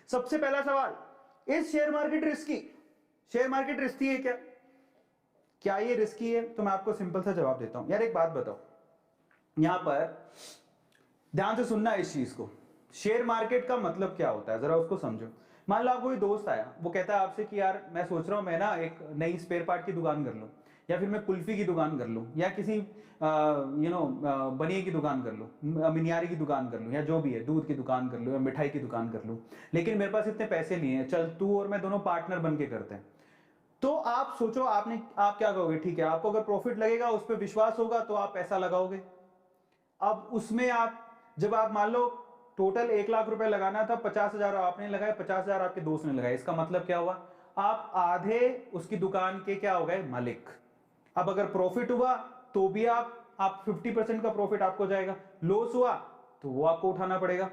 सबसे पहला सवाल, इस share market risky? Share market risky है क्या? क्या ये रिस्की है? तो मैं आपको सिंपल सा जवाब देता हूं। यार एक बात बताओ, यहां पर ध्यान से सुनना इस चीज को। शेयर मार्केट का मतलब क्या होता है, जरा उसको समझो। मान लो आपको कोई दोस्त आया, वो कहता है आपसे कि यार मैं सोच रहा हूं मैं ना एक नई स्पेयर पार्ट की दुकान कर लूं, या फिर मैं कुल्फी की दुकान कर लूं, या किसी बनिए की दुकान कर लूं, मिनियारी की दुकान कर लूं, या जो भी है, दूध की दुकान कर लूं या मिठाई की दुकान कर लूं, लेकिन मेरे पास इतने पैसे नहीं है, चल तू और मैं दोनों पार्टनर बन के करते हैं। तो आप सोचो, आप क्या कहोगे? ठीक है, आपको अगर प्रॉफिट लगेगा, उस पर विश्वास होगा, तो आप पैसा लगाओगे। अब उसमें आप, जब आप मान लो टोटल 1 लाख रुपए लगाना था, 50,000 आपने लगाए, 50,000 आपके दोस्त ने लगाए, इसका मतलब क्या हुआ? आप आधे उसकी दुकान के क्या हो गए? मालिक। अब अगर प्रॉफिट हुआ तो भी आप 50% का प्रॉफिट आपको जाएगा, लॉस हुआ तो वो आपको उठाना पड़ेगा।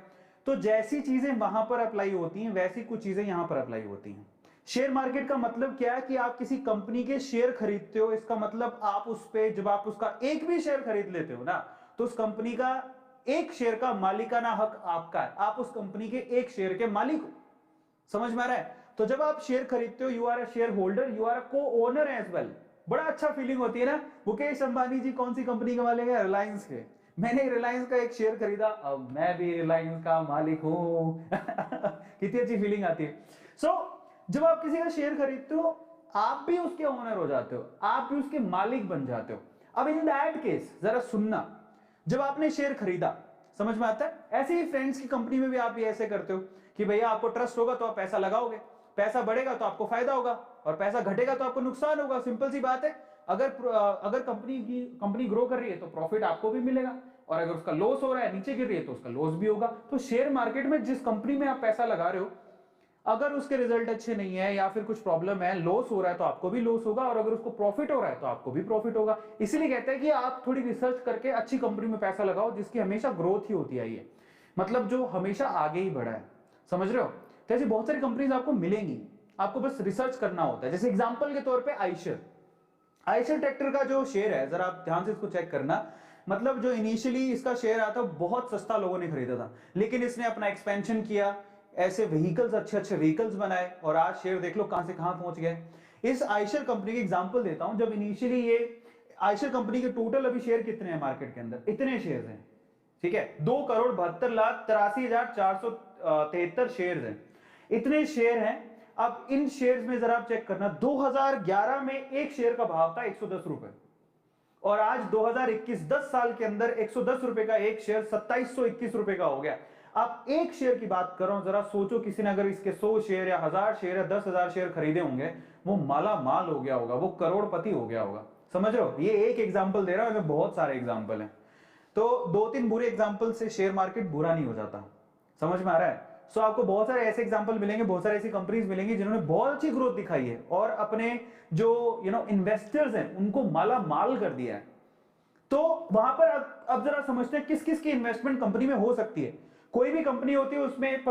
तो जैसी चीजें वहां पर अप्लाई होती हैं, वैसी कुछ चीजें यहां पर अप्लाई होती हैं। शेयर मार्केट का मतलब क्या है कि आप किसी कंपनी के शेयर खरीदते हो, इसका मतलब आप उस पे, जब आप उसका एक भी शेयर खरीद लेते हो ना, तो उस कंपनी का एक शेयर का मालिकाना हक आपका है, आप उस कंपनी के एक शेयर के मालिक हो। समझ में आ रहा है? तो जब आप शेयर खरीदते हो, you are a share holder, you are a co owner as well. बड़ा अच्छा फीलिंग होती है ना। मुकेश अंबानी जी कौन सी कंपनी के मालिक है? रिलायंस के। मैंने रिलायंस का एक शेयर खरीदा, अब मैं भी रिलायंस का मालिक हूं। कितनी अच्छी फीलिंग आती है। जब आप किसी का शेयर खरीदते हो, आप भी उसके ओनर हो जाते हो, आप भी उसके मालिक बन जाते हो। अब इन दैट केस जरा सुनना, जब आपने शेयर खरीदा, समझ में आता है? ऐसे ही फ्रेंड्स की कंपनी में भी आप ये ऐसे करते हो कि भैया आपको ट्रस्ट होगा तो आप पैसा लगाओगे, पैसा बढ़ेगा तो आपको फायदा होगा, और पैसा घटेगा तो आपको नुकसान होगा। सिंपल सी बात है। अगर कंपनी ग्रो कर रही है तो प्रॉफिट आपको भी मिलेगा, और अगर उसका लॉस हो रहा है, नीचे गिर रही है, तो उसका लॉस भी होगा। तो शेयर मार्केट में जिस कंपनी में आप पैसा लगा रहे हो, अगर उसके रिजल्ट अच्छे नहीं है या फिर कुछ प्रॉब्लम है, लॉस हो रहा है, तो आपको भी लॉस होगा, और अगर उसको प्रॉफिट हो रहा है तो आपको भी प्रॉफिट होगा। इसीलिए कहते हैं कि आप थोड़ी रिसर्च करके अच्छी कंपनी में पैसा लगाओ, जिसकी हमेशा ग्रोथ ही होती आई है, मतलब जो हमेशा आगे ही बढ़ा है। समझ रहे हो? तो ऐसी बहुत सारी कंपनीज आपको मिलेंगी, आपको बस रिसर्च करना होता है। जैसे एग्जांपल के तौर पे आइशर ट्रैक्टर का जो शेयर है, जरा आप ध्यान से इसको चेक करना। मतलब जो इनिशियली इसका शेयर आया था, बहुत सस्ता लोगों ने खरीदा था, लेकिन इसने अपना एक्सपेंशन किया, ऐसे व्हीकल्स, अच्छे अच्छे व्हीकल्स बनाए, और आज शेयर देख लो कहां से कहां पहुंच गए। इस आइशर कंपनी की एग्जांपल देता हूं। जब इनिशियली ये आइशर कंपनी के टोटल अभी शेयर कितने हैं मार्केट के अंदर? इतने शेयर हैं, ठीक है, 2,72,83,473 शेयर हैं, इतने शेयर हैं। अब इन शेयर्स में जरा आप चेक करना, 2011 में एक शेयर का भाव था 110 रुपए, और आज 2021 10 साल के अंदर 110 रुपए का एक शेयर 2721 रुपए का हो गया। आप एक शेयर की बात कर रहा हूं, जरा सोचो, किसी ने अगर इसके 100 शेयर या 1000 शेयर या 10,000 शेयर खरीदे होंगे, वो माला माल हो गया होगा, वो करोड़पति हो गया होगा। समझ रहे हो? ये एक एग्जाम्पल दे रहा हूं, बहुत सारे एग्जाम्पल हैं। तो 2-3 बुरे एग्जाम्पल से शेयर मार्केट बुरा नहीं हो जाता। समझ में आ रहा है? सो आपको बहुत सारे ऐसे एग्जाम्पल मिलेंगे, बहुत सारे ऐसी कंपनीज मिलेंगी जिन्होंने बहुत अच्छी ग्रोथ दिखाई है, और अपने जो इन्वेस्टर्स हैं उनको माला माल कर दिया है। तो वहां पर अब जरा समझते हैं किस किस की इन्वेस्टमेंट कंपनी में हो सकती है। कोई भी कंपनी होती है, उसमें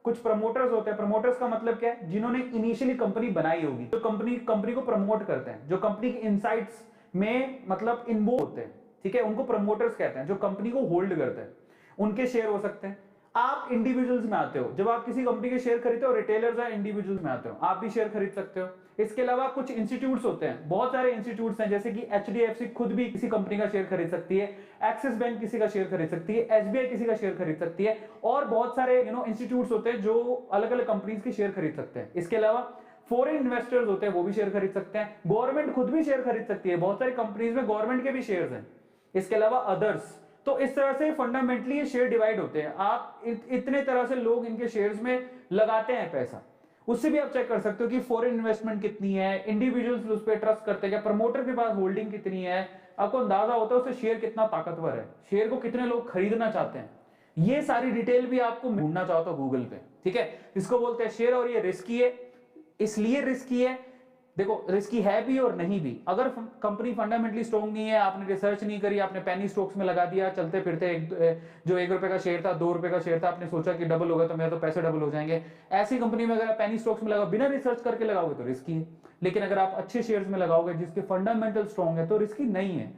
कुछ प्रमोटर्स होते हैं। प्रमोटर्स का मतलब क्या है? जिन्होंने इनिशियली कंपनी बनाई होगी, तो कंपनी को प्रमोट करते हैं, जो कंपनी की इनसाइट्स में मतलब इन्वॉल्व होते हैं, ठीक है, उनको प्रमोटर्स कहते हैं। जो कंपनी को होल्ड करते हैं, उनके शेयर हो सकते हैं। आप इंडिविजुअल्स में आते हो, जब आप किसी कंपनी के शेयर खरीदते हो, रिटेलर्स या इंडिविजुअल्स में आते हो, आप भी शेयर खरीद सकते हो। इसके अलावा कुछ इंस्टीट्यूट्स होते हैं, बहुत सारे इंस्टीट्यूट्स हैं, जैसे कि एचडीएफसी खुद भी किसी कंपनी का शेयर खरीद सकती है, एक्सिस बैंक किसी का शेयर खरीद सकती है, एसबीआई किसी का शेयर खरीद सकती है, और बहुत सारे इंस्टीट्यूट्स होते हैं जो अलग अलग कंपनीज के शेयर खरीद सकते हैं। इसके अलावा फॉरेन इन्वेस्टर्स होते हैं, वो भी शेयर खरीद सकते हैं। गवर्नमेंट खुद भी शेयर खरीद सकती है, बहुत सारी कंपनीज में गवर्नमेंट के भी शेयर्स हैं। इसके अलावा अदर्स। तो इस तरह से फंडामेंटली ये शेयर डिवाइड होते हैं। आप इतने तरह से लोग इनके शेयर्स में लगाते हैं पैसा। उससे भी आप चेक कर सकते हो कि फॉरेन इन्वेस्टमेंट कितनी है, इंडिविजुअल्स उस पर ट्रस्ट करते हैं क्या, प्रमोटर के पास होल्डिंग कितनी है, आपको अंदाजा होता है उससे शेयर कितना ताकतवर है, शेयर को कितने लोग खरीदना चाहते हैं। ये सारी डिटेल भी आपको ढूंढना चाहो तो गूगल पे, ठीक है। इसको बोलते हैं शेयर, और ये रिस्की है। इसलिए रिस्की है, देखो रिस्की है भी और नहीं भी। अगर कंपनी फंडामेंटली स्ट्रॉन्ग नहीं है, आपने रिसर्च नहीं करी, आपने पेनी स्टॉक्स में लगा दिया, चलते फिरते जो 1 रुपए का शेयर था, 2 रुपए का शेयर था, आपने सोचा कि डबल होगा तो मेरे तो पैसे डबल हो जाएंगे, ऐसी कंपनी में अगर आप पेनी स्टॉक्स में लगाओ, बिना रिसर्च करके लगाओगे तो रिस्की है। लेकिन अगर आप अच्छे शेयर्स में लगाओगे जिसके फंडामेंटल स्ट्रॉन्ग है, तो रिस्की नहीं है।